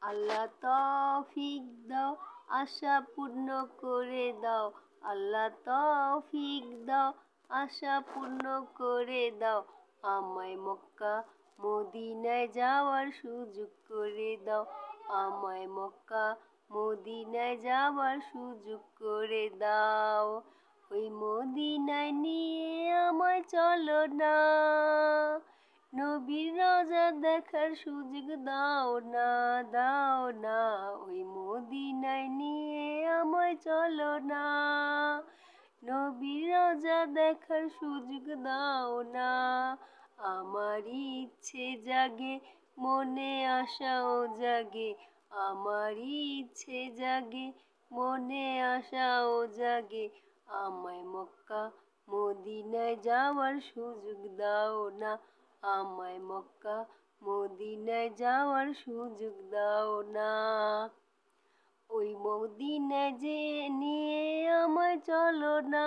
আল্লাহ তৌফিক দাও, আশা পূর্ণ করে দাও। আল্লাহ তৌফিক দাও, আশা পূর্ণ করে দাও। আমায় মক্কা মদিনায় যাওয়ার সুযোগ করে দাও। আমায় মক্কা মদিনায় যাওয়ার সুযোগ করে দাও। ওই মদিনায় নিয়ে আমায় চলো না, নবীর রওজা দেখার সুযোগ দাও না, দাও না। ওই মদিনায় নিয়ে আমায় চলো না, নবীর রওজা দেখার সুযোগ দাও না। আমার ইচ্ছে জাগে, মনে আশাও জাগে। আমার ইচ্ছে জাগে, মনে আশাও জাগে। আমায় মক্কা মদিনায় যাওয়ার সুযোগ দাও না। আমায় মক্কা মদিনায় যাওয়ার সুযোগ দাও না। ওই মদিনায় যে নিয়ে আমায় চলো না।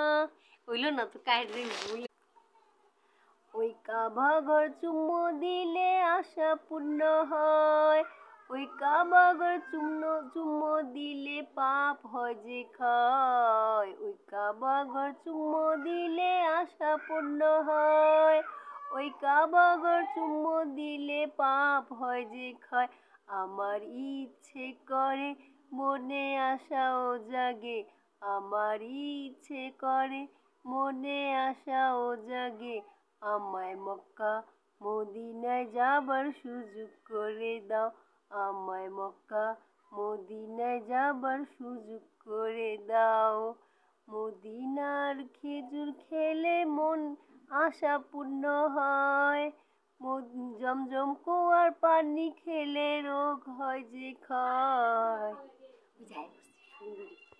হইল না তো কাহিনী ভুল। ওই কাবা ঘর চুম্মু দিলে আশা পূর্ণ হয়। ওই কাবা ঘর চুম্মু দিলে পাপ হয় যে ক্ষয়। ওই কাবা ঘর চুম্মু দিলে আশা পূর্ণ হয়। ওই কাবা ঘর চুম্মু দিলে পাপ হয় যে ক্ষয়। আমার ইচ্ছে করে, মনে আশাও জাগে। আমার ইচ্ছে করে, মনে আশাও জাগে। আমায় মক্কা মদিনায় যাবার সুযোগ করে দাও। আমায় মক্কা মদিনায় যাবার সুযোগ করে দাও। মদিনার খেজুর খেলে মন আশা পূর্ণ হয়। জমজম কুয়ার পানি খেলে রোগ হয় যে ক্ষয়। বুঝাই